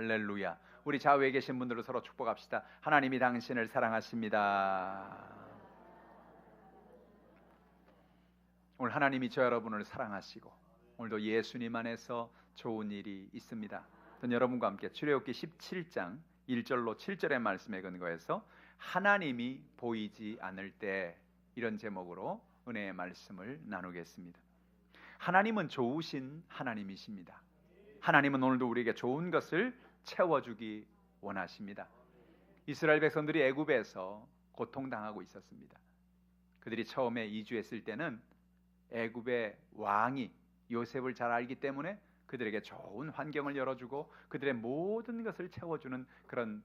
할렐루야. 우리 좌우에 계신 분들도 서로 축복합시다. 하나님이 당신을 사랑하십니다. 오늘 하나님이 저 여러분을 사랑하시고 오늘도 예수님 안에서 좋은 일이 있습니다. 저는 여러분과 함께 출애굽기 17장 1절로 7절의 말씀에 근거해서 하나님이 보이지 않을 때, 이런 제목으로 은혜의 말씀을 나누겠습니다. 하나님은 좋으신 하나님이십니다. 하나님은 오늘도 우리에게 좋은 것을 채워주기 원하십니다. 이스라엘 백성들이 애굽에서 고통당하고 있었습니다. 그들이 처음에 이주했을 때는 애굽의 왕이 요셉을 잘 알기 때문에 그들에게 좋은 환경을 열어주고 그들의 모든 것을 채워주는 그런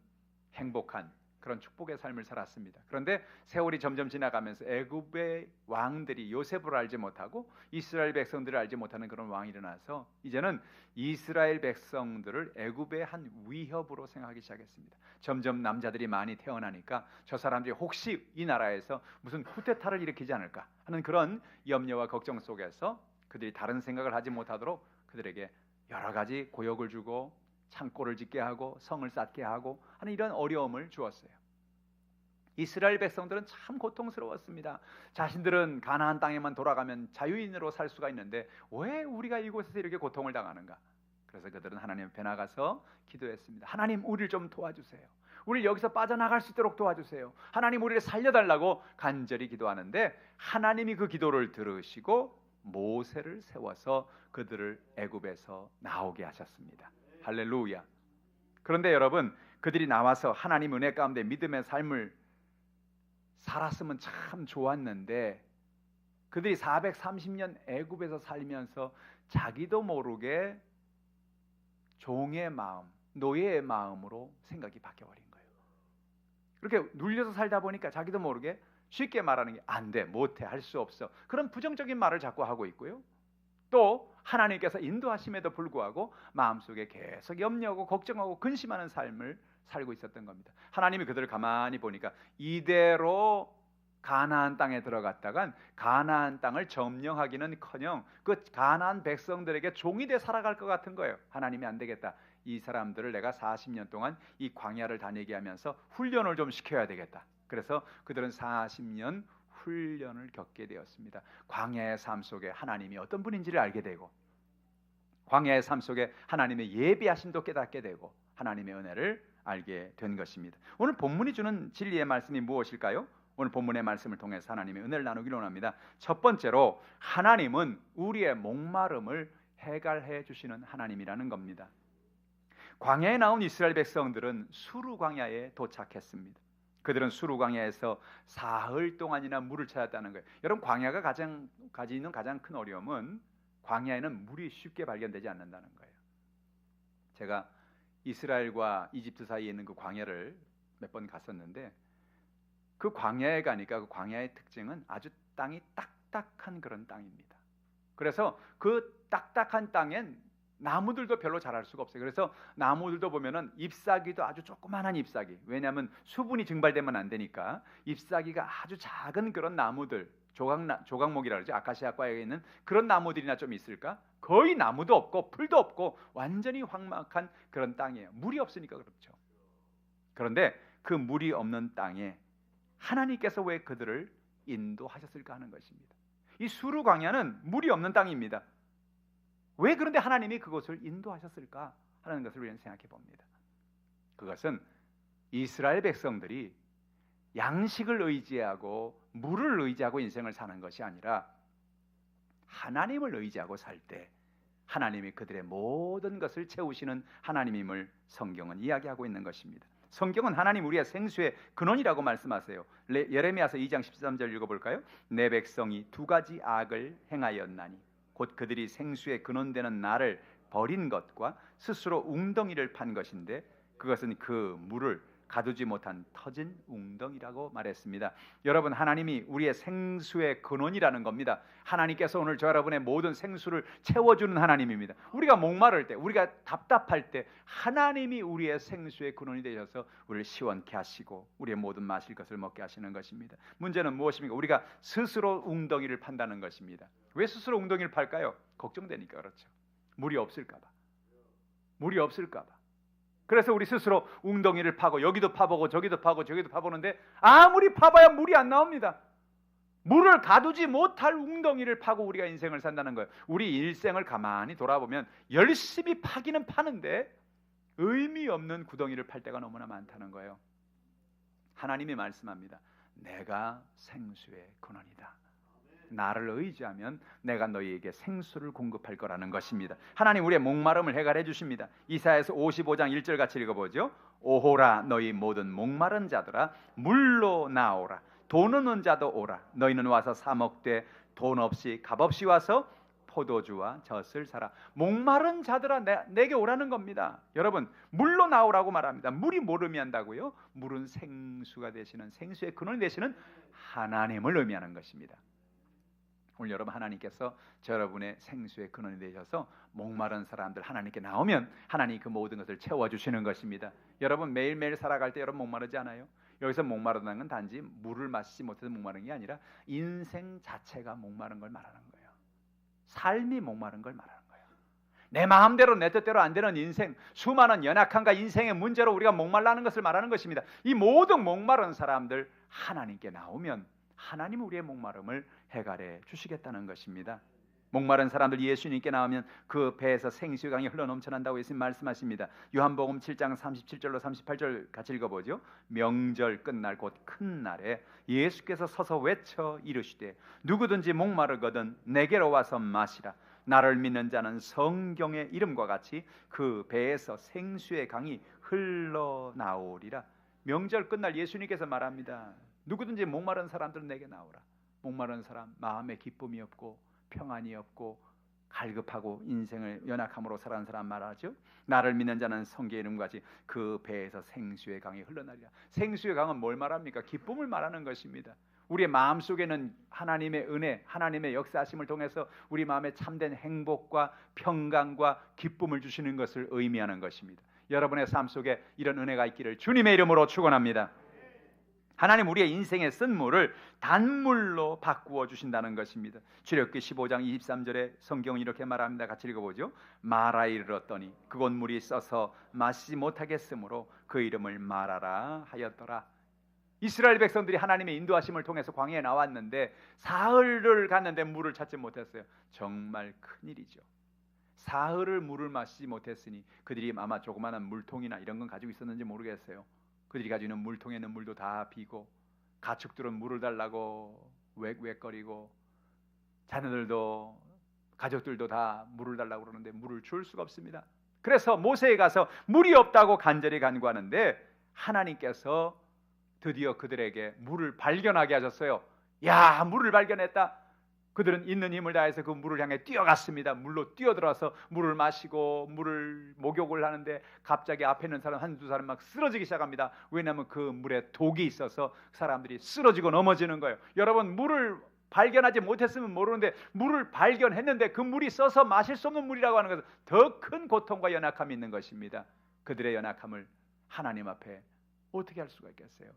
행복한, 그런 축복의 삶을 살았습니다. 그런데 세월이 점점 지나가면서 애굽의 왕들이 요셉을 알지 못하고 이스라엘 백성들을 알지 못하는 그런 왕이 일어나서 이제는 이스라엘 백성들을 애굽의 한 위협으로 생각하기 시작했습니다. 점점 남자들이 많이 태어나니까 저 사람들이 혹시 이 나라에서 무슨 쿠데타를 일으키지 않을까 하는 그런 염려와 걱정 속에서 그들이 다른 생각을 하지 못하도록 그들에게 여러 가지 고역을 주고 창고를 짓게 하고 성을 쌓게 하고 하는 이런 어려움을 주었어요. 이스라엘 백성들은 참 고통스러웠습니다. 자신들은 가나안 땅에만 돌아가면 자유인으로 살 수가 있는데 왜 우리가 이곳에서 이렇게 고통을 당하는가? 그래서 그들은 하나님 앞에 나가서 기도했습니다. 하나님, 우리를 좀 도와주세요. 우리를 여기서 빠져나갈 수 있도록 도와주세요. 하나님, 우리를 살려달라고 간절히 기도하는데 하나님이 그 기도를 들으시고 모세를 세워서 그들을 애굽에서 나오게 하셨습니다. 할렐루야. 그런데 여러분, 그들이 나와서 하나님 은혜 가운데 믿음의 삶을 살았으면 참 좋았는데 그들이 430년 애굽에서 살면서 자기도 모르게 종의 마음, 노예의 마음으로 생각이 바뀌어버린 거예요. 그렇게 눌려서 살다 보니까 자기도 모르게 쉽게 말하는 게 안 돼, 못해, 할 수 없어, 그런 부정적인 말을 자꾸 하고 있고요. 또 하나님께서 인도하심에도 불구하고 마음속에 계속 염려하고 걱정하고 근심하는 삶을 살고 있었던 겁니다. 하나님이 그들을 가만히 보니까 이대로 가나안 땅에 들어갔다간 가나안 땅을 점령하기는커녕 그 가나안 백성들에게 종이 돼 살아갈 것 같은 거예요. 하나님이 안 되겠다, 이 사람들을 내가 40년 동안 이 광야를 다니게 하면서 훈련을 좀 시켜야 되겠다. 그래서 그들은 40년 훈련을 겪게 되었습니다. 광야의 삶 속에 하나님이 어떤 분인지를 알게 되고 광야의 삶 속에 하나님의 예비하심도 깨닫게 되고 하나님의 은혜를 알게 된 것입니다. 오늘 본문이 주는 진리의 말씀이 무엇일까요? 오늘 본문의 말씀을 통해서 하나님의 은혜를 나누기를 원합니다. 첫 번째로, 하나님은 우리의 목마름을 해결해 주시는 하나님이라는 겁니다. 광야에 나온 이스라엘 백성들은 수르 광야에 도착했습니다. 그들은 수르 광야에서 사흘 동안이나 물을 찾았다는 거예요. 여러분, 광야가 가지는 가장 큰 어려움은 광야에는 물이 쉽게 발견되지 않는다는 거예요. 제가 이스라엘과 이집트 사이에 있는 그 광야를 몇 번 갔었는데 그 광야에 가니까 그 광야의 특징은 아주 땅이 딱딱한 그런 땅입니다. 그래서 그 딱딱한 땅엔 나무들도 별로 자랄 수가 없어요. 그래서 나무들도 보면은 잎사귀도 아주 조그만한 잎사귀, 왜냐하면 수분이 증발되면 안 되니까 잎사귀가 아주 작은 그런 나무들, 조각목이라 그러죠. 아카시아과에 있는 그런 나무들이나 좀 있을까? 거의 나무도 없고 풀도 없고 완전히 황막한 그런 땅이에요. 물이 없으니까 그렇죠. 그런데 그 물이 없는 땅에 하나님께서 왜 그들을 인도하셨을까 하는 것입니다. 이 수르 광야는 물이 없는 땅입니다. 왜 그런데 하나님이 그곳을 인도하셨을까 하는 것을 우리는 생각해 봅니다. 그것은 이스라엘 백성들이 양식을 의지하고 물을 의지하고 인생을 사는 것이 아니라 하나님을 의지하고 살 때 하나님이 그들의 모든 것을 채우시는 하나님임을 성경은 이야기하고 있는 것입니다. 성경은 하나님 우리의 생수의 근원이라고 말씀하세요. 예레미야서 2장 13절 읽어볼까요? 내 백성이 두 가지 악을 행하였나니 곧 그들이 생수의 근원되는 나를 버린 것과 스스로 웅덩이를 판 것인데 그것은 그 물을 가두지 못한 터진 웅덩이라고 말했습니다. 여러분, 하나님이 우리의 생수의 근원이라는 겁니다. 하나님께서 오늘 저 여러분의 모든 생수를 채워주는 하나님입니다. 우리가 목마를 때, 우리가 답답할 때 하나님이 우리의 생수의 근원이 되셔서 우리를 시원케 하시고 우리의 모든 마실 것을 먹게 하시는 것입니다. 문제는 무엇입니까? 우리가 스스로 웅덩이를 판다는 것입니다. 왜 스스로 웅덩이를 팔까요? 걱정되니까 그렇죠. 물이 없을까 봐. 물이 없을까 봐. 그래서 우리 스스로 웅덩이를 파고 여기도 파보고 저기도 파고 저기도 파보는데 아무리 파봐야 물이 안 나옵니다. 물을 가두지 못할 웅덩이를 파고 우리가 인생을 산다는 거예요. 우리 일생을 가만히 돌아보면 열심히 파기는 파는데 의미 없는 구덩이를 팔 때가 너무나 많다는 거예요. 하나님이 말씀합니다. 내가 생수의 근원이다. 나를 의지하면 내가 너희에게 생수를 공급할 거라는 것입니다. 하나님 우리의 목마름을 해결해 주십니다. 이사야서 55장 1절 같이 읽어보죠. 오호라 너희 모든 목마른 자들아 물로 나오라. 돈 없는 자도 오라. 너희는 와서 사 먹되 돈 없이 값 없이 와서 포도주와 젖을 사라. 목마른 자들아 내게 오라는 겁니다. 여러분 물로 나오라고 말합니다. 물이 뭘 의미한다고요? 물은 생수가 되시는, 생수의 근원이 되시는 하나님을 의미하는 것입니다. 오늘 여러분 하나님께서 여러분의 생수의 근원이 되셔서 목마른 사람들 하나님께 나오면 하나님이 그 모든 것을 채워주시는 것입니다. 여러분 매일매일 살아갈 때 여러분 목마르지 않아요? 여기서 목마르다는 건 단지 물을 마시지 못해서 목마른 게 아니라 인생 자체가 목마른 걸 말하는 거예요. 삶이 목마른 걸 말하는 거예요. 내 마음대로 내 뜻대로 안 되는 인생, 수많은 연약함과 인생의 문제로 우리가 목말라는 것을 말하는 것입니다. 이 모든 목마른 사람들 하나님께 나오면 하나님은 우리의 목마름을 해결해 주시겠다는 것입니다. 목마른 사람들 예수님께 나오면 그 배에서 생수의 강이 흘러넘쳐난다고 예수님 말씀하십니다. 요한복음 7장 37절로 38절 같이 읽어보죠. 명절 끝날 곧 큰 날에 예수께서 서서 외쳐 이르시되 누구든지 목마르거든 내게로 와서 마시라. 나를 믿는 자는 성경의 이름과 같이 그 배에서 생수의 강이 흘러나오리라. 명절 끝날 예수님께서 말합니다. 누구든지 목마른 사람들은 내게 나오라. 목마른 사람, 마음에 기쁨이 없고 평안이 없고 갈급하고 인생을 연약함으로 살아가는 사람 말하죠. 나를 믿는 자는 성경의 이름과 같이 그 배에서 생수의 강이 흘러나리라. 생수의 강은 뭘 말합니까? 기쁨을 말하는 것입니다. 우리의 마음속에는 하나님의 은혜, 하나님의 역사하심을 통해서 우리 마음에 참된 행복과 평강과 기쁨을 주시는 것을 의미하는 것입니다. 여러분의 삶 속에 이런 은혜가 있기를 주님의 이름으로 축원합니다. 하나님 우리의 인생의 쓴물을 단물로 바꾸어 주신다는 것입니다. 출애굽기 15장 23절에 성경은 이렇게 말합니다. 같이 읽어보죠. 마라에 이르렀더니 그곳 물이 써서 마시지 못하겠으므로 그 이름을 마라라 하였더라. 이스라엘 백성들이 하나님의 인도하심을 통해서 광야에 나왔는데 사흘을 갔는데 물을 찾지 못했어요. 정말 큰일이죠. 사흘을 물을 마시지 못했으니 그들이 아마 조그마한 물통이나 이런 건 가지고 있었는지 모르겠어요. 그들이 가지고 있는 물통에 있는 물도 다 비고 가축들은 물을 달라고 웩웩거리고 자녀들도 가족들도 다 물을 달라고 그러는데 물을 줄 수가 없습니다. 그래서 모세에 가서 물이 없다고 간절히 간구하는데 하나님께서 드디어 그들에게 물을 발견하게 하셨어요. 야, 물을 발견했다. 그들은 있는 힘을 다해서 그 물을 향해 뛰어갔습니다. 물로 뛰어들어서 물을 마시고 물을 목욕을 하는데 갑자기 앞에 있는 사람 한두 사람 막 쓰러지기 시작합니다. 왜냐하면 그 물에 독이 있어서 사람들이 쓰러지고 넘어지는 거예요. 여러분 물을 발견하지 못했으면 모르는데 물을 발견했는데 그 물이 써서 마실 수 없는 물이라고 하는 것은 더 큰 고통과 연약함이 있는 것입니다. 그들의 연약함을 하나님 앞에 어떻게 할 수가 있겠어요?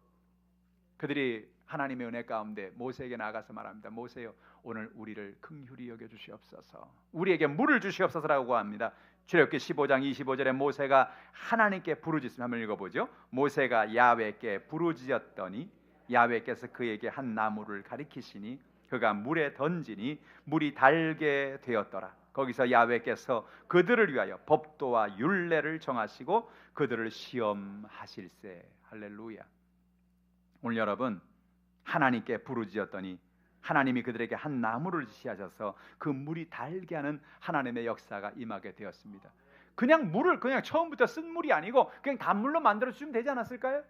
그들이 하나님의 은혜 가운데 모세에게 나아가서 말합니다. 모세여 오늘 우리를 긍휼히 여겨 주시옵소서. 우리에게 물을 주시옵소서라고 합니다. 출애굽기 15장 25절에 모세가 하나님께 부르짖으며 한번 읽어보죠. 모세가 야훼께 부르짖었더니 야훼께서 그에게 한 나무를 가리키시니 그가 물에 던지니 물이 달게 되었더라. 거기서 야훼께서 그들을 위하여 법도와 율례를 정하시고 그들을 시험하실세. 할렐루야. 오늘 여러분 하나님께 부르짖었더니 하나님이 그들에게 한 나무를 지시하셔서 그 물이 달게 하는 하나님의 역사가 임하게 되었습니다. 그냥 물을 그냥 처음부터 쓴 물이 아니고 그냥 단물로 만들어 주시면 되지 않았을까요?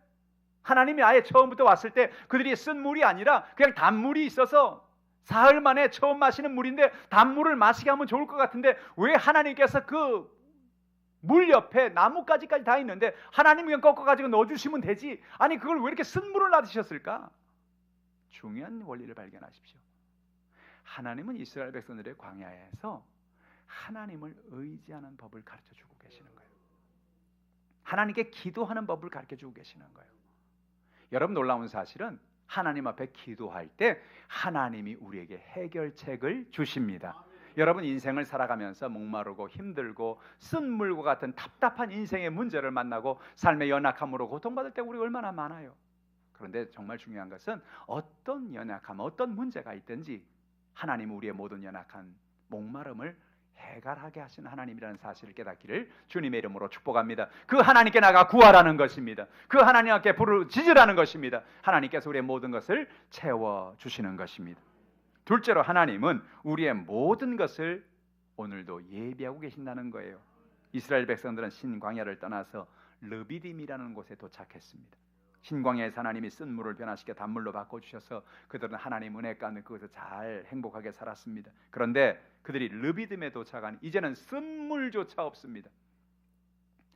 하나님이 아예 처음부터 왔을 때 그들이 쓴 물이 아니라 그냥 단물이 있어서 사흘 만에 처음 마시는 물인데 단물을 마시게 하면 좋을 것 같은데 왜 하나님께서 그 물 옆에 나뭇가지까지 다 있는데 하나님이 그냥 꺾어가지고 넣어주시면 되지, 아니 그걸 왜 이렇게 쓴 물을 놔두셨을까? 중요한 원리를 발견하십시오. 하나님은 이스라엘 백성들의 광야에서 하나님을 의지하는 법을 가르쳐주고 계시는 거예요. 하나님께 기도하는 법을 가르쳐주고 계시는 거예요. 여러분 놀라운 사실은 하나님 앞에 기도할 때 하나님이 우리에게 해결책을 주십니다. 여러분 인생을 살아가면서 목마르고 힘들고 쓴물과 같은 답답한 인생의 문제를 만나고 삶의 연약함으로 고통받을 때 우리 얼마나 많아요. 그런데 정말 중요한 것은 어떤 연약함, 어떤 문제가 있든지 하나님은 우리의 모든 연약한 목마름을 해결하게 하시는 하나님이라는 사실을 깨닫기를 주님의 이름으로 축복합니다. 그 하나님께 나가 구하라는 것입니다. 그 하나님께 부르짖으라는 것입니다. 하나님께서 우리의 모든 것을 채워주시는 것입니다. 둘째로 하나님은 우리의 모든 것을 오늘도 예비하고 계신다는 거예요. 이스라엘 백성들은 신광야를 떠나서 르비딤이라는 곳에 도착했습니다. 신광야에서 하나님이 쓴 물을 변화시켜 단물로 바꿔주셔서 그들은 하나님 은혜 가운데 그것을 잘 행복하게 살았습니다. 그런데 그들이 르비딤에 도착한 이제는 쓴 물조차 없습니다.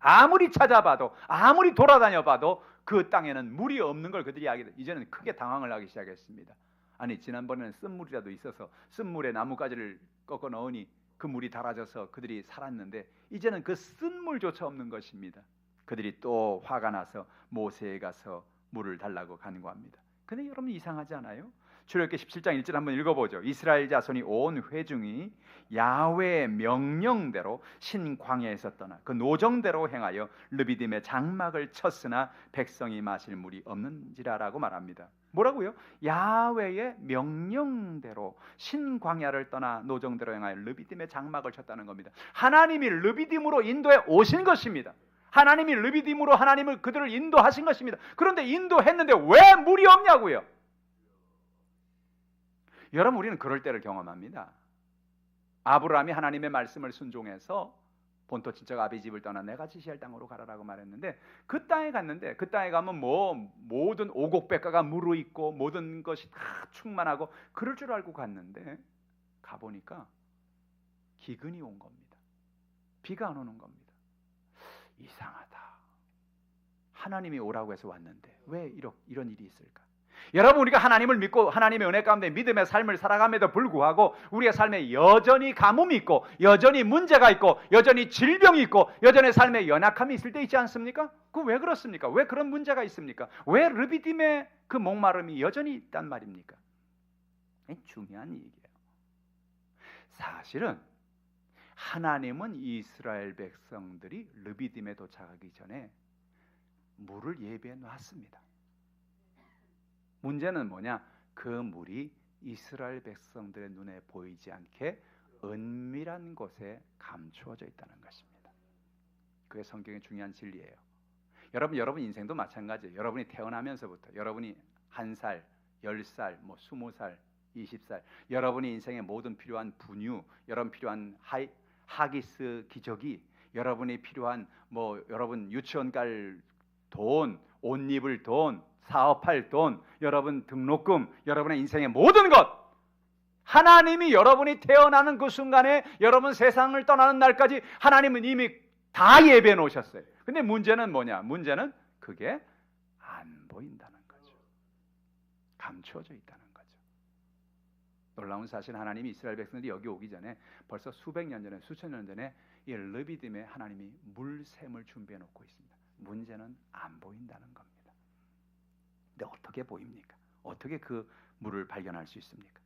아무리 찾아봐도 아무리 돌아다녀봐도 그 땅에는 물이 없는 걸 그들이 알게 돼 이제는 크게 당황을 하기 시작했습니다. 아니 지난번에는 쓴 물이라도 있어서 쓴 물에 나뭇가지를 꺾어 넣으니 그 물이 달아져서 그들이 살았는데 이제는 그 쓴 물조차 없는 것입니다. 그들이 또 화가 나서 모세에 가서 물을 달라고 간구합니다. 근데 여러분 이상하지 않아요? 출애굽기 17장 1절 한번 읽어보죠. 이스라엘 자손이 온 회중이 야훼의 명령대로 신광야에서 떠나 그 노정대로 행하여 르비딤의 장막을 쳤으나 백성이 마실 물이 없는지라라고 말합니다. 뭐라고요? 야훼의 명령대로 신광야를 떠나 노정대로 행하여 르비딤의 장막을 쳤다는 겁니다. 하나님이 르비딤으로 인도해 오신 것입니다. 하나님이 르비딤으로 하나님을 그들을 인도하신 것입니다. 그런데 인도했는데 왜 물이 없냐고요? 여러분 우리는 그럴 때를 경험합니다. 아브라함이 하나님의 말씀을 순종해서 본토 친척 아비 집을 떠나 내가 지시할 땅으로 가라라고 말했는데 그 땅에 갔는데 그 땅에 가면 모든 오곡백과가 무르익고 모든 것이 다 충만하고 그럴 줄 알고 갔는데 가보니까 기근이 온 겁니다. 비가 안 오는 겁니다. 이상하다. 하나님이 오라고 해서 왔는데 왜 이런 일이 있을까? 여러분 우리가 하나님을 믿고 하나님의 은혜 가운데 믿음의 삶을 살아감에도 불구하고 우리의 삶에 여전히 가뭄이 있고 여전히 문제가 있고 여전히 질병이 있고 여전히 삶에 연약함이 있을 때 있지 않습니까? 그 왜 그렇습니까? 왜 그런 문제가 있습니까? 왜 르비딤의 그 목마름이 여전히 있단 말입니까? 중요한 얘기예요. 사실은 하나님은 이스라엘 백성들이 르비딤에 도착하기 전에 물을 예비해 놨습니다. 문제는 뭐냐? 그 물이 이스라엘 백성들의 눈에 보이지 않게 은밀한 곳에 감추어져 있다는 것입니다. 그게 성경의 중요한 진리예요. 여러분 인생도 마찬가지예요. 여러분이 태어나면서부터 여러분이 1살, 10살, 20살, 20살 여러분이 인생의 모든 필요한 분유, 여러분 필요한 하기스 기저귀, 여러분이 필요한 여러분 유치원 갈 돈, 옷 입을 돈, 사업할 돈, 여러분 등록금, 여러분의 인생의 모든 것 하나님이 여러분이 태어나는 그 순간에 여러분 세상을 떠나는 날까지 하나님은 이미 다 예배해 놓으셨어요. 근데 문제는 뭐냐? 문제는 그게 안 보인다는 거죠. 감추어져 있다는 거죠. 놀라운 사실 하나님이 이스라엘 백성들이 여기 오기 전에 벌써 수백 년 전에 수천 년 전에 이 르비딤에 하나님이 물샘을 준비해 놓고 있습니다. 문제는 안 보인다는 겁니다. 근데 어떻게 보입니까? 어떻게 그 물을 발견할 수 있습니까?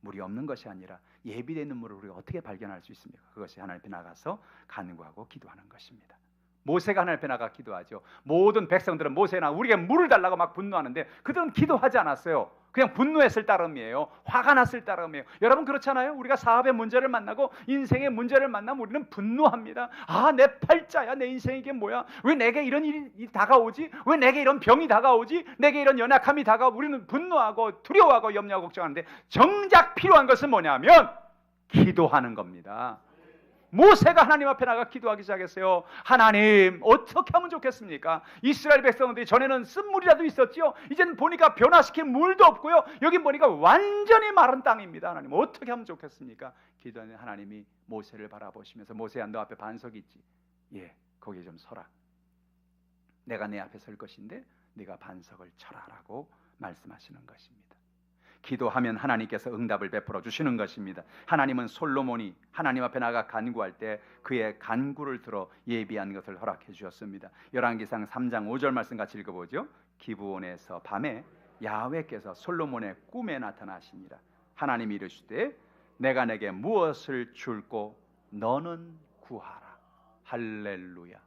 물이 없는 것이 아니라 예비되어 있는 물을 우리가 어떻게 발견할 수 있습니까? 그것이 하나님 앞에 나가서 간구하고 기도하는 것입니다. 모세가 하나님 앞에 나가 기도하죠. 모든 백성들은 모세나 우리에게 물을 달라고 막 분노하는데 그들은 기도하지 않았어요. 그냥 분노했을 따름이에요. 화가 났을 따름이에요. 여러분 그렇잖아요. 우리가 사업의 문제를 만나고 인생의 문제를 만나면 우리는 분노합니다. 아, 내 팔자야. 내 인생이 이게 뭐야? 왜 내게 이런 일이 다가오지? 왜 내게 이런 병이 다가오지? 내게 이런 연약함이 다가오고 우리는 분노하고 두려워하고 염려하고 걱정하는데 정작 필요한 것은 뭐냐면 기도하는 겁니다. 모세가 하나님 앞에 나가 기도하기 시작했어요. 하나님 어떻게 하면 좋겠습니까? 이스라엘 백성들이 전에는 쓴물이라도 있었지요. 이제는 보니까 변화시킬 물도 없고요. 여기 보니까 완전히 마른 땅입니다. 하나님 어떻게 하면 좋겠습니까? 기도하는 하나님이 모세를 바라보시면서 모세야 너 앞에 반석이 있지? 예, 거기에 좀 서라. 내가 내 앞에 설 것인데 네가 반석을 쳐라 라고 말씀하시는 것입니다. 기도하면 하나님께서 응답을 베풀어 주시는 것입니다. 하나님은 솔로몬이 하나님 앞에 나가 간구할 때 그의 간구를 들어 예비한 것을 허락해 주셨습니다. 열왕기상 3장 5절 말씀 같이 읽어보죠. 기브온에서 밤에 야훼께서 솔로몬의 꿈에 나타나시니라. 하나님이 이르시되 내가 내게 무엇을 줄고 너는 구하라. 할렐루야.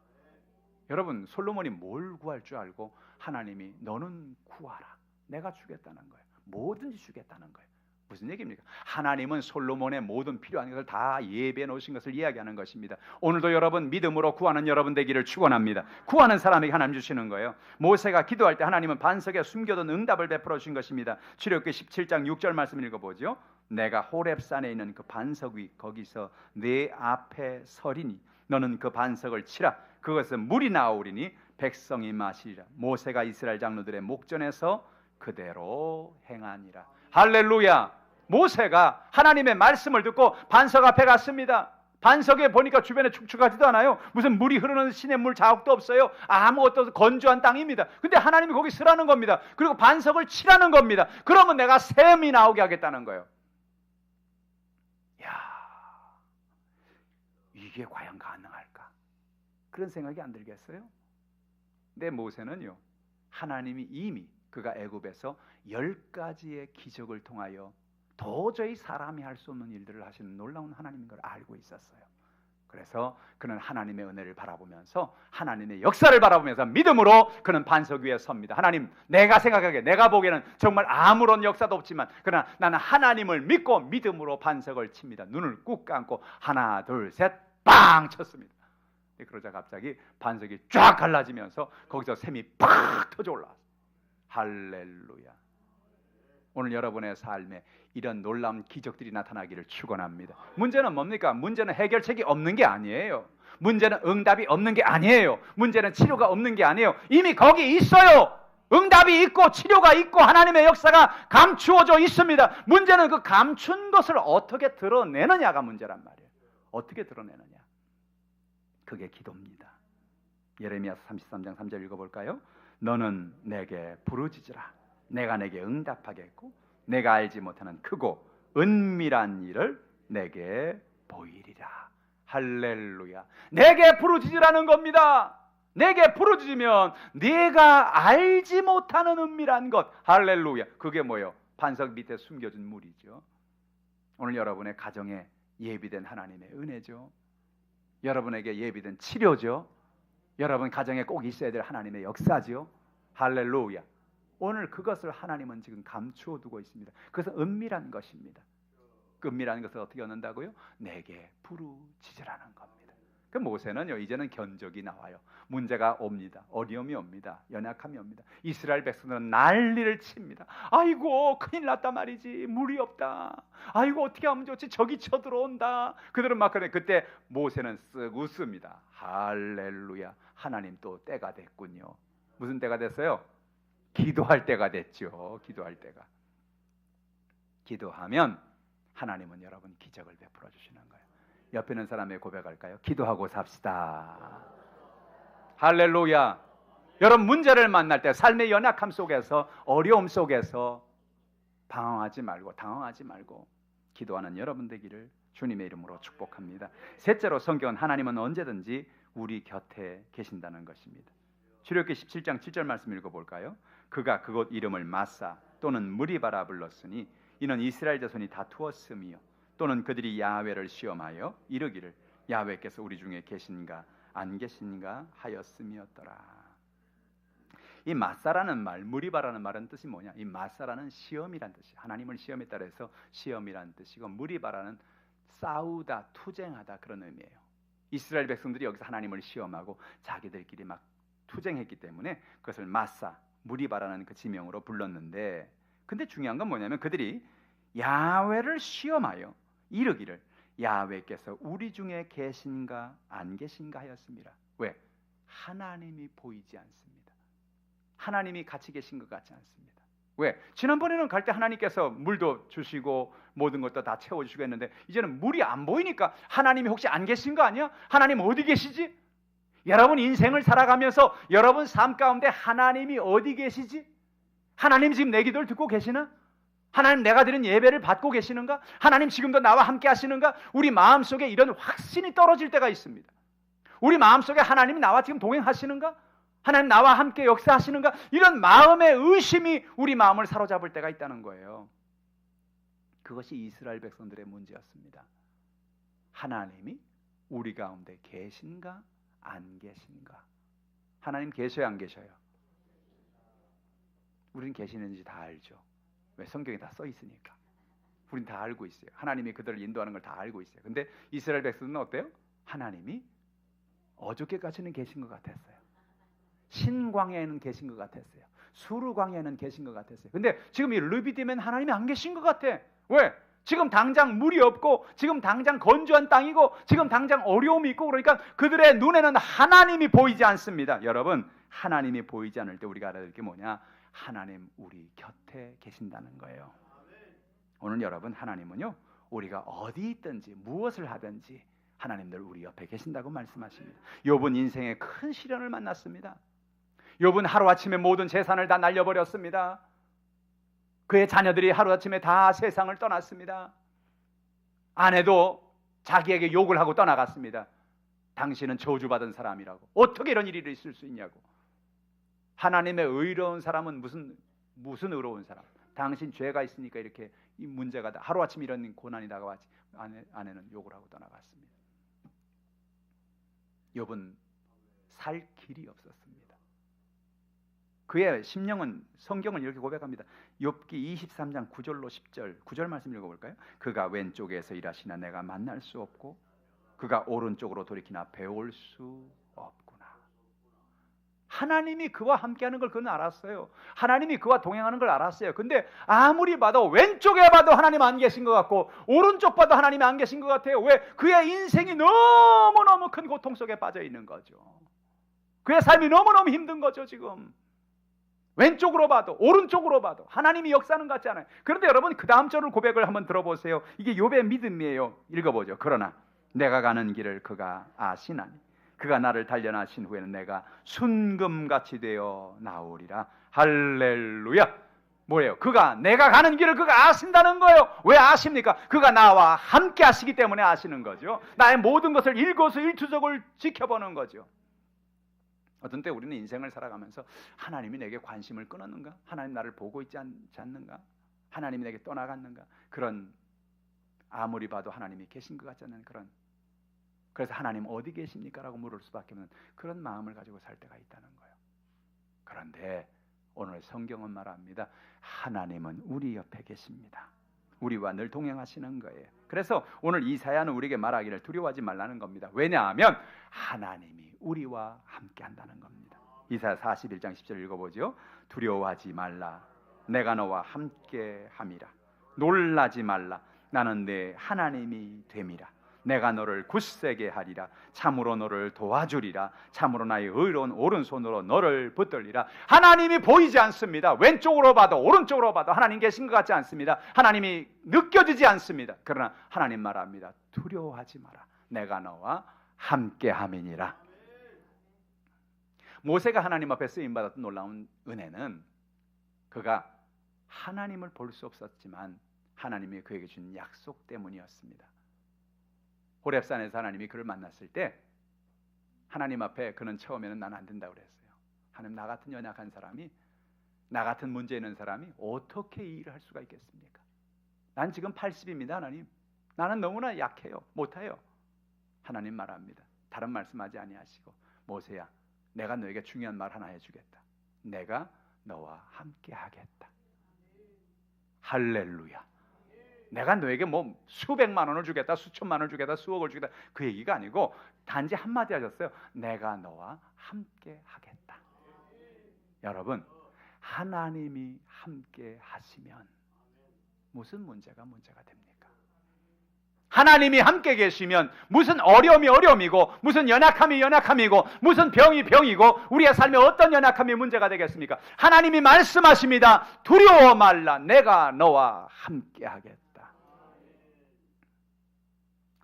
여러분, 솔로몬이 뭘 구할 줄 알고 하나님이 너는 구하라, 내가 주겠다는 거예요. 뭐든지 주겠다는 거예요. 무슨 얘기입니까? 하나님은 솔로몬의 모든 필요한 것을 다 예배해 놓으신 것을 이야기하는 것입니다. 오늘도 여러분 믿음으로 구하는 여러분 되기를 축원합니다. 구하는 사람에게 하나님 주시는 거예요. 모세가 기도할 때 하나님은 반석에 숨겨둔 응답을 베풀어 주신 것입니다. 출애굽기 17장 6절 말씀 읽어보죠. 내가 호렙산에 있는 그 반석 위 거기서 내 앞에 서리니 너는 그 반석을 치라. 그것은 물이 나오리니 백성이 마시리라. 모세가 이스라엘 장로들의 목전에서 그대로 행하니라. 할렐루야. 모세가 하나님의 말씀을 듣고 반석 앞에 갔습니다. 반석에 보니까 주변에 축축하지도 않아요. 무슨 물이 흐르는 시냇물 자국도 없어요. 아무것도 건조한 땅입니다. 근데 하나님이 거기 서라는 겁니다. 그리고 반석을 치라는 겁니다. 그러면 내가 샘이 나오게 하겠다는 거예요. 야, 이게 과연 가능할까? 그런 생각이 안 들겠어요? 근데 모세는요, 하나님이 이미 그가 애굽에서 10가지의 기적을 통하여 도저히 사람이 할 수 없는 일들을 하시는 놀라운 하나님인 걸 알고 있었어요. 그래서 그는 하나님의 은혜를 바라보면서 하나님의 역사를 바라보면서 믿음으로 그는 반석 위에 섭니다. 하나님, 내가 생각하기에 내가 보기에는 정말 아무런 역사도 없지만 그러나 나는 하나님을 믿고 믿음으로 반석을 칩니다. 눈을 꾹 감고 하나 둘 셋 빵 쳤습니다. 그러자 갑자기 반석이 쫙 갈라지면서 거기서 샘이 팍 터져 올라왔어요. 할렐루야. 오늘 여러분의 삶에 이런 놀라운 기적들이 나타나기를 축원합니다. 문제는 뭡니까? 문제는 해결책이 없는 게 아니에요. 문제는 응답이 없는 게 아니에요. 문제는 치료가 없는 게 아니에요. 이미 거기 있어요. 응답이 있고 치료가 있고 하나님의 역사가 감추어져 있습니다. 문제는 그 감춘 것을 어떻게 드러내느냐가 문제란 말이에요. 어떻게 드러내느냐? 그게 기도입니다. 예레미야서 33장 3절 읽어볼까요? 너는 내게 부르짖으라. 내가 내게 응답하겠고 내가 알지 못하는 크고 은밀한 일을 내게 보이리라. 할렐루야. 내게 부르짖으라는 겁니다. 내게 부르짖으면 네가 알지 못하는 은밀한 것. 할렐루야. 그게 뭐예요? 반석 밑에 숨겨진 물이죠. 오늘 여러분의 가정에 예비된 하나님의 은혜죠. 여러분에게 예비된 치료죠. 여러분 가정에 꼭 있어야 될 하나님의 역사죠. 할렐루야. 오늘 그것을 하나님은 지금 감추어 두고 있습니다. 그것은 은밀한 것입니다. 그 은밀한 것을 어떻게 얻는다고요? 내게 부르짖으라는 겁니다. 그 모세는요, 이제는 견적이 나와요. 문제가 옵니다. 어려움이 옵니다. 연약함이 옵니다. 이스라엘 백성들은 난리를 칩니다. 아이고 큰일 났다 말이지. 물이 없다. 아이고 어떻게 하면 좋지. 적이 쳐들어온다. 그들은 막 그래. 그때 모세는 쓱 웃습니다. 할렐루야. 하나님 또 때가 됐군요. 무슨 때가 됐어요? 기도할 때가 됐죠. 기도할 때가. 기도하면 하나님은 여러분 기적을 베풀어 주시는 거예요. 옆에 있는 사람에게 고백할까요? 기도하고 삽시다. 할렐루야. 여러분 문제를 만날 때 삶의 연약함 속에서 어려움 속에서 당황하지 말고 기도하는 여러분 되기를 주님의 이름으로 축복합니다. 셋째로 성경은 하나님은 언제든지 우리 곁에 계신다는 것입니다. 출애굽기 17장 7절 말씀 읽어볼까요? 그가 그곳 이름을 마사 또는 무리바라 불렀으니 이는 이스라엘 자손이 다투었으며 또는 그들이 야훼를 시험하여 이르기를 야훼께서 우리 중에 계신가 안 계신가 하였음이었더라. 이 마사라는 말, 무리바라는 말은 뜻이 뭐냐? 이 마사라는 시험이란 뜻이, 하나님을 시험했다 해서 시험이란 뜻이고, 무리바라는 싸우다, 투쟁하다 그런 의미예요. 이스라엘 백성들이 여기서 하나님을 시험하고 자기들끼리 막 투쟁했기 때문에 그것을 마사, 무리바라는 그 지명으로 불렀는데, 근데 중요한 건 뭐냐면 그들이 야훼를 시험하여 이르기를 야훼께서 우리 중에 계신가 안 계신가 하였습니다. 왜? 하나님이 보이지 않습니다. 하나님이 같이 계신 것 같지 않습니다. 왜? 지난번에는 갈 때 하나님께서 물도 주시고 모든 것도 다 채워주시고 했는데 이제는 물이 안 보이니까 하나님이 혹시 안 계신 거 아니야? 하나님 어디 계시지? 여러분 인생을 살아가면서 여러분 삶 가운데 하나님이 어디 계시지? 하나님 지금 내 기도를 듣고 계시나? 하나님 내가 드린 예배를 받고 계시는가? 하나님 지금도 나와 함께 하시는가? 우리 마음속에 이런 확신이 떨어질 때가 있습니다. 우리 마음속에 하나님이 나와 지금 동행하시는가? 하나님 나와 함께 역사하시는가? 이런 마음의 의심이 우리 마음을 사로잡을 때가 있다는 거예요. 그것이 이스라엘 백성들의 문제였습니다. 하나님이 우리 가운데 계신가 안 계신가? 하나님 계셔요 안 계셔요? 우리는 계시는지 다 알죠. 왜? 성경에 다 써 있으니까. 우린 다 알고 있어요. 하나님이 그들을 인도하는 걸 다 알고 있어요. 근데 이스라엘 백성은 어때요? 하나님이 어저께까지는 계신 것 같았어요. 신광야에는 계신 것 같았어요. 수르광야에는 계신 것 같았어요. 근데 지금 이 르비딤엔 하나님이 안 계신 것 같아. 왜? 지금 당장 물이 없고, 지금 당장 건조한 땅이고, 지금 당장 어려움이 있고, 그러니까 그들의 눈에는 하나님이 보이지 않습니다. 여러분, 하나님이 보이지 않을 때 우리가 알아야 될 게 뭐냐? 하나님 우리 곁에 계신다는 거예요. 오늘 여러분, 하나님은요, 우리가 어디 있든지 무엇을 하든지 하나님 늘 우리 옆에 계신다고 말씀하십니다. 욥은 인생의 큰 시련을 만났습니다. 욥은 하루아침에 모든 재산을 다 날려버렸습니다. 그의 자녀들이 하루아침에 다 세상을 떠났습니다. 아내도 자기에게 욕을 하고 떠나갔습니다. 당신은 저주받은 사람이라고. 어떻게 이런 일이 있을 수 있냐고. 하나님의 의로운 사람은 무슨 의로운 사람? 당신 죄가 있으니까 이렇게 이 문제가 하루아침에 이런 고난이 다가왔지. 아내는 욕을 하고 떠나갔습니다. 욥은 살 길이 없었습니다. 그의 심령은 성경은 이렇게 고백합니다. 욥기 23장 9절로 10절 9절 말씀 읽어볼까요? 그가 왼쪽에서 일하시나 내가 만날 수 없고 그가 오른쪽으로 돌이키나 배울 수 없구나. 하나님이 그와 함께하는 걸 그는 알았어요. 하나님이 그와 동행하는 걸 알았어요. 근데 아무리 봐도 왼쪽에 봐도 하나님 안 계신 것 같고 오른쪽 봐도 하나님이 안 계신 것 같아요. 왜? 그의 인생이 너무너무 큰 고통 속에 빠져 있는 거죠. 그의 삶이 너무너무 힘든 거죠 지금. 왼쪽으로 봐도 오른쪽으로 봐도 하나님이 역사하는 것 같지 않아요. 그런데 여러분 그 다음 절을 고백을 한번 들어보세요. 이게 욥의 믿음이에요. 읽어보죠. 그러나 내가 가는 길을 그가 아시나니 그가 나를 단련하신 후에는 내가 순금같이 되어 나오리라. 할렐루야. 뭐예요? 내가 가는 길을 그가 아신다는 거예요. 왜 아십니까? 그가 나와 함께 하시기 때문에 아시는 거죠. 나의 모든 것을 일거수일투족을 지켜보는 거죠. 어떤 때 우리는 인생을 살아가면서 하나님이 내게 관심을 끊었는가? 하나님 나를 보고 있지 않는가? 하나님이 내게 떠나갔는가? 그런 아무리 봐도 하나님이 계신 것 같지 않는 그런, 그래서 하나님 어디 계십니까? 라고 물을 수밖에 없는 그런 마음을 가지고 살 때가 있다는 거예요. 그런데 오늘 성경은 말합니다. 하나님은 우리 옆에 계십니다. 우리와 늘 동행하시는 거예요. 그래서 오늘 이사야는 우리에게 말하기를 두려워하지 말라는 겁니다. 왜냐하면 하나님이 우리와 함께 한다는 겁니다. 이사야 41장 10절 읽어보죠. 두려워하지 말라. 내가 너와 함께 함이라. 놀라지 말라. 나는 내 하나님이 됨이라. 내가 너를 굳세게 하리라. 참으로 너를 도와주리라. 참으로 나의 의로운 오른손으로 너를 붙들리라. 하나님이 보이지 않습니다. 왼쪽으로 봐도 오른쪽으로 봐도 하나님 계신 것 같지 않습니다. 하나님이 느껴지지 않습니다. 그러나 하나님 말합니다. 두려워하지 마라. 내가 너와 함께함이니라. 모세가 하나님 앞에 쓰임받았던 놀라운 은혜는 그가 하나님을 볼 수 없었지만 하나님이 그에게 준 약속 때문이었습니다. 호렙산에서 하나님이 그를 만났을 때 하나님 앞에 그는 처음에는 난 안 된다고 그랬어요. 하나님, 나 같은 연약한 사람이, 나 같은 문제 있는 사람이 어떻게 이 일을 할 수가 있겠습니까? 난 지금 80입니다 하나님. 나는 너무나 약해요. 못해요. 하나님 말합니다. 다른 말씀하지 아니하시고 모세야, 내가 너에게 중요한 말 하나 해주겠다. 내가 너와 함께 하겠다. 할렐루야. 내가 너에게 뭐 수백만 원을 주겠다, 수천만 원을 주겠다, 수억을 주겠다, 그 얘기가 아니고 단지 한마디 하셨어요. 내가 너와 함께 하겠다. 여러분, 하나님이 함께 하시면 무슨 문제가 됩니까? 하나님이 함께 계시면 무슨 어려움이 어려움이고 무슨 연약함이 연약함이고 무슨 병이 병이고 우리의 삶에 어떤 연약함이 문제가 되겠습니까? 하나님이 말씀하십니다. 두려워 말라. 내가 너와 함께 하겠다.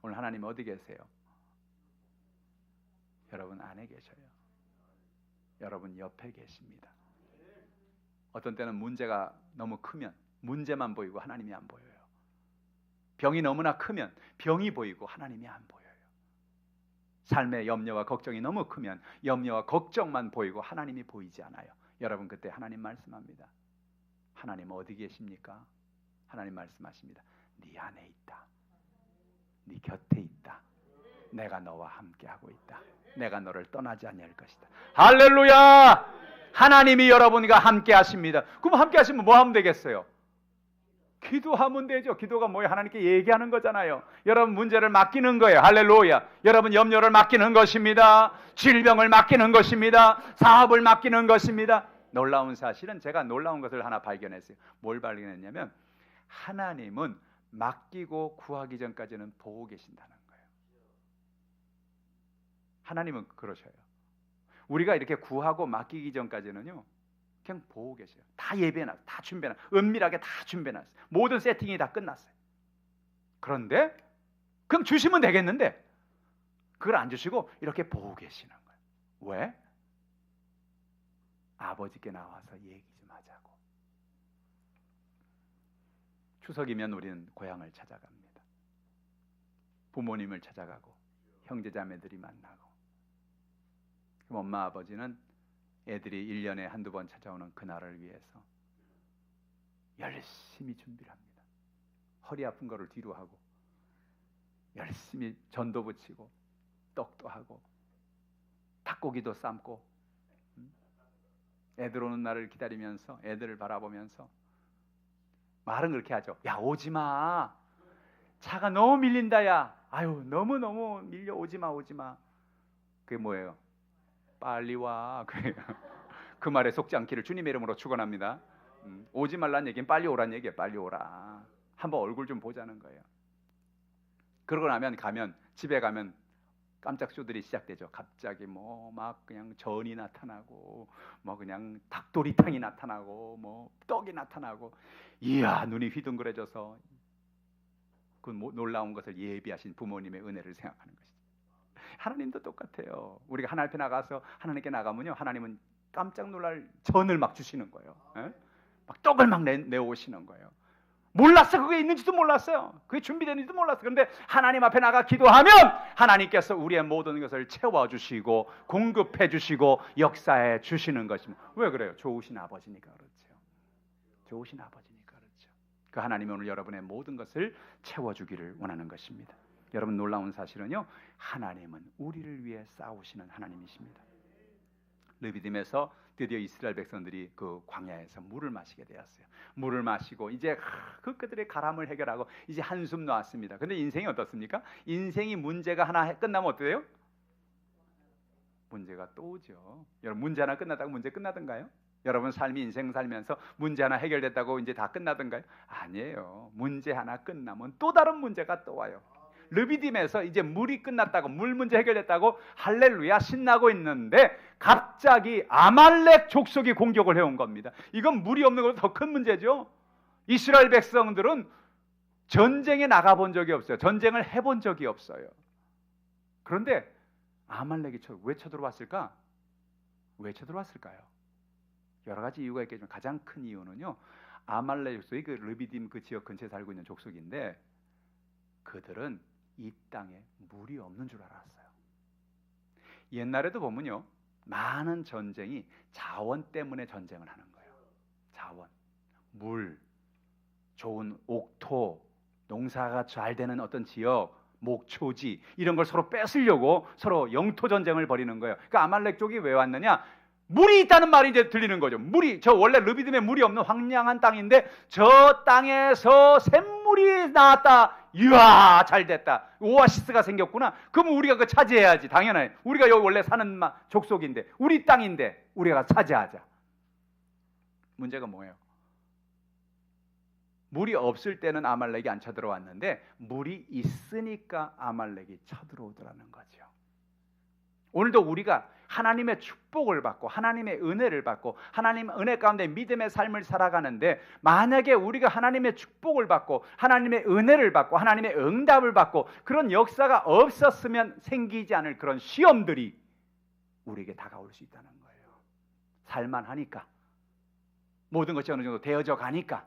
오늘 하나님 어디 계세요? 여러분 안에 계셔요. 여러분 옆에 계십니다. 어떤 때는 문제가 너무 크면 문제만 보이고 하나님이 안 보여요. 병이 너무나 크면 병이 보이고 하나님이 안 보여요. 삶의 염려와 걱정이 너무 크면 염려와 걱정만 보이고 하나님이 보이지 않아요. 여러분 그때 하나님 말씀합니다. 하나님 어디 계십니까? 하나님 말씀하십니다. 네 안에 있다. 네 곁에 있다. 내가 너와 함께하고 있다. 내가 너를 떠나지 아니할 것이다. 할렐루야! 하나님이 여러분과 함께 하십니다. 그럼 함께 하시면 뭐 하면 되겠어요? 기도하면 되죠. 기도가 뭐예요? 하나님께 얘기하는 거잖아요. 여러분 문제를 맡기는 거예요. 할렐루야. 여러분 염려를 맡기는 것입니다. 질병을 맡기는 것입니다. 사업을 맡기는 것입니다. 놀라운 사실은 제가 놀라운 것을 하나 발견했어요. 뭘 발견했냐면 하나님은 맡기고 구하기 전까지는 보고 계신다는 거예요. 하나님은 그러셔요. 우리가 이렇게 구하고 맡기기 전까지는요, 그냥 보고 계세요. 다 예배해놨어요. 다 준비해놨어요. 은밀하게 다 준비해놨어요. 모든 세팅이 다 끝났어요. 그런데 그럼 주시면 되겠는데 그걸 안 주시고 이렇게 보고 계시는 거예요. 왜? 아버지께 나와서 얘기 좀 하자고. 추석이면 우리는 고향을 찾아갑니다. 부모님을 찾아가고 형제자매들이 만나고, 그럼 엄마 아버지는 애들이 1년에 한두 번 찾아오는 그날을 위해서 열심히 준비를 합니다. 허리 아픈 거를 뒤로 하고 열심히 전도 붙이고 떡도 하고 닭고기도 삶고, 애들 오는 날을 기다리면서 애들을 바라보면서 말은 그렇게 하죠. 야, 오지마. 차가 너무 밀린다. 야, 아유, 너무너무 밀려. 오지마. 그게 뭐예요? 빨리 와. 그 말에 속지 않기를 주님의 이름으로 축원합니다. 오지 말란 얘기는 빨리 오란 얘기예요. 빨리 오라. 한번 얼굴 좀 보자는 거예요. 그러고 나면 집에 가면 깜짝 쇼들이 시작되죠. 갑자기 뭐 막 그냥 전이 나타나고 뭐 그냥 닭도리탕이 나타나고 뭐 떡이 나타나고, 이야, 눈이 휘둥그레져서 그 놀라운 것을 예비하신 부모님의 은혜를 생각하는 것이죠. 하나님도 똑같아요. 우리가 하나님 앞에 나가서 하나님께 나가면요, 하나님은 깜짝 놀랄 전을 막 주시는 거예요. 에? 막 떡을 막 내오시는 거예요. 몰랐어. 그게 있는지도 몰랐어요. 그게 준비되는지도 몰랐어. 그런데 하나님 앞에 나가 기도하면 하나님께서 우리의 모든 것을 채워주시고 공급해 주시고 역사해 주시는 것입니다. 왜 그래요? 좋으신 아버지니까 그렇죠. 좋으신 아버지니까 그렇죠. 그 하나님이 오늘 여러분의 모든 것을 채워주기를 원하는 것입니다. 여러분, 놀라운 사실은요, 하나님은 우리를 위해 싸우시는 하나님이십니다. 르비딤에서 드디어 이스라엘 백성들이 그 광야에서 물을 마시게 되었어요. 물을 마시고 이제 그들의 가람을 해결하고 이제 한숨 놓았습니다. 근데 인생이 어떻습니까? 인생이 문제가 하나 끝나면 어때요? 문제가 또 오죠. 여러분, 문제 하나 끝났다고 문제 끝나던가요? 여러분 삶이 인생 살면서 문제 하나 해결됐다고 이제 다 끝나던가요? 아니에요. 문제 하나 끝나면 또 다른 문제가 또 와요. 르비딤에서 이제 물이 끝났다고, 물 문제 해결됐다고 할렐루야 신나고 있는데 갑자기 아말렉 족속이 공격을 해온 겁니다. 이건 물이 없는 것보다 더 큰 문제죠. 이스라엘 백성들은 전쟁에 나가본 적이 없어요. 전쟁을 해본 적이 없어요. 그런데 아말렉이 왜 쳐들어왔을까? 왜 쳐들어왔을까요? 여러 가지 이유가 있겠지만 가장 큰 이유는요, 아말렉 족속이 그 르비딤 그 지역 근처에 살고 있는 족속인데 그들은 이 땅에 물이 없는 줄 알았어요. 옛날에도 보면요, 많은 전쟁이 자원 때문에 전쟁을 하는 거예요. 자원, 물, 좋은 옥토, 농사가 잘 되는 어떤 지역, 목초지, 이런 걸 서로 뺏으려고 서로 영토 전쟁을 벌이는 거예요. 그러니까 아말렉 쪽이 왜 왔느냐? 물이 있다는 말이 이제 들리는 거죠. 물이, 저 원래 르비딤에 물이 없는 황량한 땅인데 저 땅에서 샘물이 나왔다. 이야, 잘 됐다. 오아시스가 생겼구나. 그럼 우리가 그거 차지해야지. 당연해. 우리가 여기 원래 사는 족속인데, 우리 땅인데 우리가 차지하자. 문제가 뭐예요? 물이 없을 때는 아말렉이 안 쳐들어왔는데 물이 있으니까 아말렉이 쳐들어오더라는 거죠. 오늘도 우리가 하나님의 축복을 받고 하나님의 은혜를 받고 하나님 은혜 가운데 믿음의 삶을 살아가는데, 만약에 우리가 하나님의 축복을 받고 하나님의 은혜를 받고 하나님의 응답을 받고 그런 역사가 없었으면 생기지 않을 그런 시험들이 우리에게 다가올 수 있다는 거예요. 살만하니까, 모든 것이 어느 정도 되어져 가니까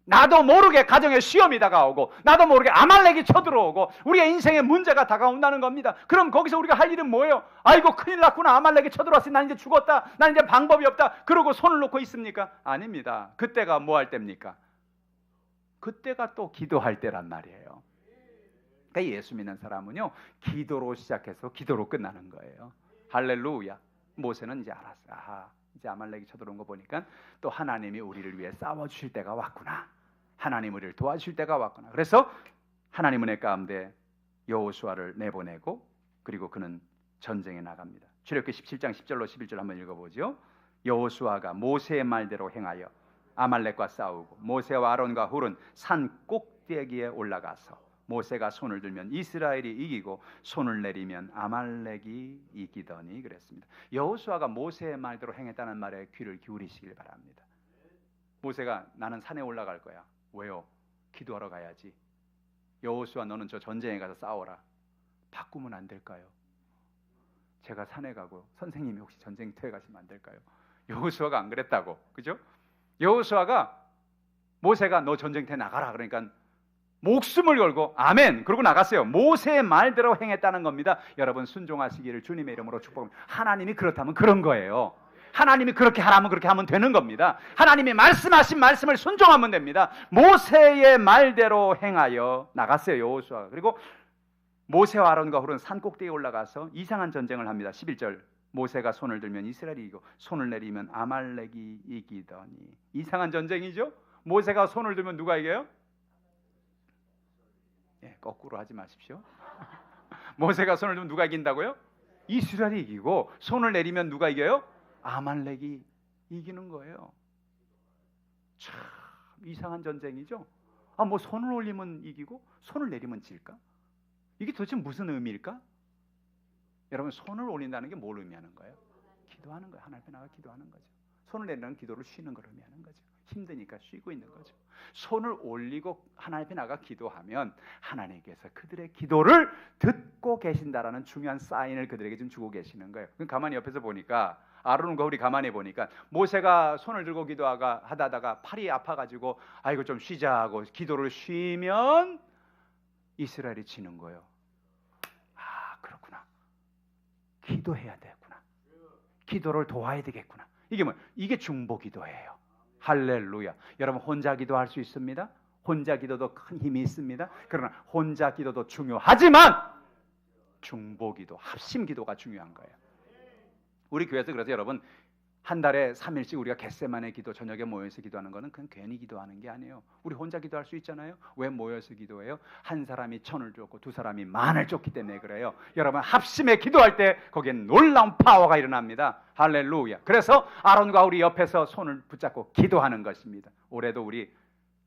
나도 모르게 가정에 시험이 다가오고 나도 모르게 아말렉이 쳐들어오고 우리의 인생에 문제가 다가온다는 겁니다. 그럼 거기서 우리가 할 일은 뭐예요? 아이고, 큰일 났구나. 아말렉이 쳐들어왔으니 난 이제 죽었다. 난 이제 방법이 없다. 그러고 손을 놓고 있습니까? 아닙니다. 그때가 뭐 할 때입니까? 그때가 또 기도할 때란 말이에요. 그러니까 예수 믿는 사람은요, 기도로 시작해서 기도로 끝나는 거예요. 할렐루야. 모세는 이제 알았어요. 아하, 이제 아말렉이 쳐들어온 거 보니까 또 하나님이 우리를 위해 싸워주실 때가 왔구나. 하나님 우리를 도와주실 때가 왔구나. 그래서 하나님 은혜 가운데 여호수아를 내보내고, 그리고 그는 전쟁에 나갑니다. 출애굽기 17장 10절로 11절 한번 읽어보죠. 여호수아가 모세의 말대로 행하여 아말렉과 싸우고 모세와 아론과 훌은 산 꼭대기에 올라가서 모세가 손을 들면 이스라엘이 이기고 손을 내리면 아말렉이 이기더니 그랬습니다. 여호수아가 모세의 말대로 행했다는 말에 귀를 기울이시길 바랍니다. 모세가 나는 산에 올라갈 거야. 왜요? 기도하러 가야지. 여호수아 너는 저 전쟁에 가서 싸워라. 바꾸면 안 될까요? 제가 산에 가고 선생님이 혹시 전쟁터에 가시면 안 될까요? 여호수아가 안 그랬다고, 그죠? 여호수아가 모세가 너 전쟁터에 나가라 그러니까 목숨을 걸고 아멘 그러고 나갔어요. 모세의 말대로 행했다는 겁니다. 여러분 순종하시기를 주님의 이름으로 축복합니다. 하나님이 그렇다면 그런 거예요. 하나님이 그렇게 하라면 그렇게 하면 되는 겁니다. 하나님이 말씀하신 말씀을 순종하면 됩니다. 모세의 말대로 행하여 나갔어요, 여호수아가. 그리고 모세와 아론과 훌은 산 꼭대기에 올라가서 이상한 전쟁을 합니다. 11절 모세가 손을 들면 이스라엘이 이기고 손을 내리면 아말렉이 이기더니. 이상한 전쟁이죠. 모세가 손을 들면 누가 이겨요? 거꾸로 하지 마십시오. 모세가 손을 들면 누가 이긴다고요? 이스라엘이 이기고 손을 내리면 누가 이겨요? 아말렉이 이기는 거예요. 참 이상한 전쟁이죠. 뭐 손을 올리면 이기고 손을 내리면 질까? 이게 도대체 무슨 의미일까? 여러분 손을 올린다는 게 뭘 의미하는 거예요? 기도하는 거예요. 하나님 앞에 나가 기도하는 거죠. 손을 내리는 기도를 쉬는 걸 의미하는 거죠. 힘드니까 쉬고 있는 거죠. 손을 올리고 하나님 앞에 나가 기도하면 하나님께서 그들의 기도를 듣고 계신다라는 중요한 사인을 그들에게 좀 주고 계시는 거예요. 그럼 가만히 옆에서 보니까 아론과 우리 가만히 보니까 모세가 손을 들고 기도하다가 팔이 아파가지고 아이고 좀 쉬자 하고 기도를 쉬면 이스라엘이 지는 거예요. 아 그렇구나. 기도해야 되겠구나. 기도를 도와야 되겠구나. 이게 뭐예요? 이게 중보기도예요. 할렐루야. 여러분 혼자 기도할 수 있습니다. 혼자 기도도 큰 힘이 있습니다. 그러나 혼자 기도도 중요하지만 중보기도, 합심기도가 중요한 거예요. 우리 교회에서 그래서 여러분 한 달에 3일씩 우리가 겟세마네 기도 저녁에 모여서 기도하는 거는 그냥 괜히 기도하는 게 아니에요. 우리 혼자 기도할 수 있잖아요. 왜 모여서 기도해요? 한 사람이 1000을 줬고 두 사람이 10,000을 줬기 때문에 그래요. 여러분 합심에 기도할 때 거기엔 놀라운 파워가 일어납니다. 할렐루야. 그래서 아론과 우리 옆에서 손을 붙잡고 기도하는 것입니다. 올해도 우리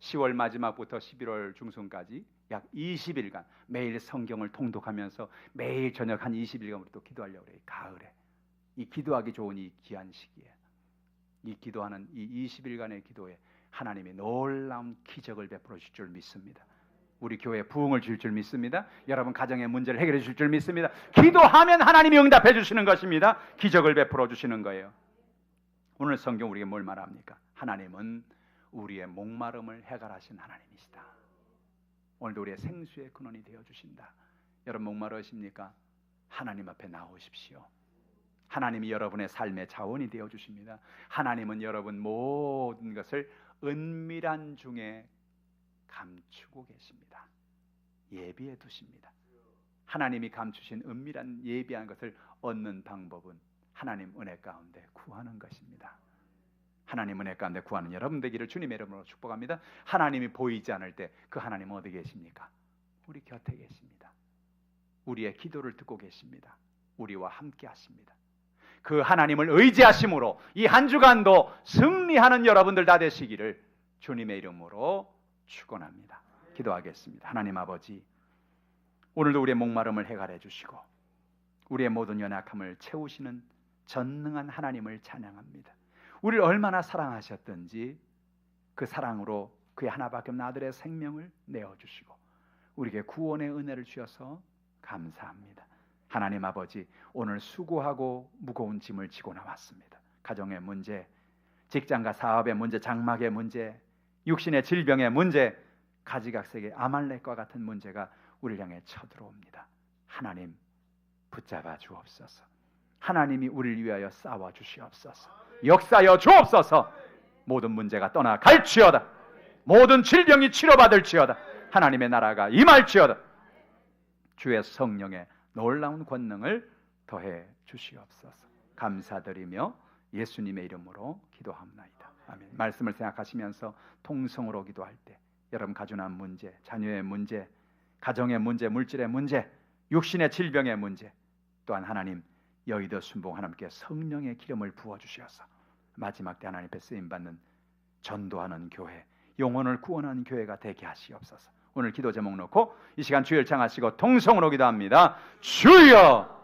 10월 마지막부터 11월 중순까지 약 20일간 매일 성경을 통독하면서 매일 저녁 한 20일간 우리 또 기도하려고 그래요. 가을에. 이 기도하기 좋은 이 귀한 시기에 이 기도하는 이 20일간의 기도에 하나님이 놀라운 기적을 베풀어 주실 줄 믿습니다. 우리 교회에 부흥을 주실 줄 믿습니다. 여러분 가정의 문제를 해결해 주실 줄 믿습니다. 기도하면 하나님이 응답해 주시는 것입니다. 기적을 베풀어 주시는 거예요. 오늘 성경 우리에게 뭘 말합니까? 하나님은 우리의 목마름을 해결하신 하나님이시다. 오늘도 우리의 생수의 근원이 되어 주신다. 여러분 목마르십니까? 하나님 앞에 나오십시오. 하나님이 여러분의 삶의 자원이 되어 주십니다. 하나님은 여러분 모든 것을 은밀한 중에 감추고 계십니다. 예비해 두십니다. 하나님이 감추신 은밀한 예비한 것을 얻는 방법은 하나님 은혜 가운데 구하는 것입니다. 하나님 은혜 가운데 구하는 여러분 되기를 주님의 이름으로 축복합니다. 하나님이 보이지 않을 때 그 하나님은 어디 계십니까? 우리 곁에 계십니다. 우리의 기도를 듣고 계십니다. 우리와 함께 하십니다. 그 하나님을 의지하심으로 이 한 주간도 승리하는 여러분들 다 되시기를 주님의 이름으로 축원합니다. 기도하겠습니다. 하나님 아버지, 오늘도 우리의 목마름을 해결해 주시고 우리의 모든 연약함을 채우시는 전능한 하나님을 찬양합니다. 우리를 얼마나 사랑하셨던지 그 사랑으로 그의 하나밖에 없는 아들의 생명을 내어주시고 우리에게 구원의 은혜를 주셔서 감사합니다. 하나님 아버지, 오늘 수고하고 무거운 짐을 지고 나왔습니다. 가정의 문제, 직장과 사업의 문제, 장막의 문제, 육신의 질병의 문제, 가지각색의 아말렉과 같은 문제가 우리를 향해 쳐들어옵니다. 하나님 붙잡아 주옵소서. 하나님이 우리를 위하여 싸워 주시옵소서. 역사여 주옵소서. 모든 문제가 떠나갈지어다. 모든 질병이 치료받을지어다. 하나님의 나라가 임할지어다. 주의 성령의 놀라운 권능을 더해 주시옵소서. 감사드리며 예수님의 이름으로 기도합나이다. 아멘. 말씀을 생각하시면서 통성으로 기도할 때 여러분 가정의 문제, 자녀의 문제, 가정의 문제, 물질의 문제, 육신의 질병의 문제, 또한 하나님 여의도 순봉 하나님께 성령의 기름을 부어주셔서 마지막 때 하나님 앞에 쓰임받는 전도하는 교회, 영혼을 구원하는 교회가 되게 하시옵소서. 오늘 기도 제목 놓고 이 시간 주의를 청하시고 통성으로 기도합니다. 주여!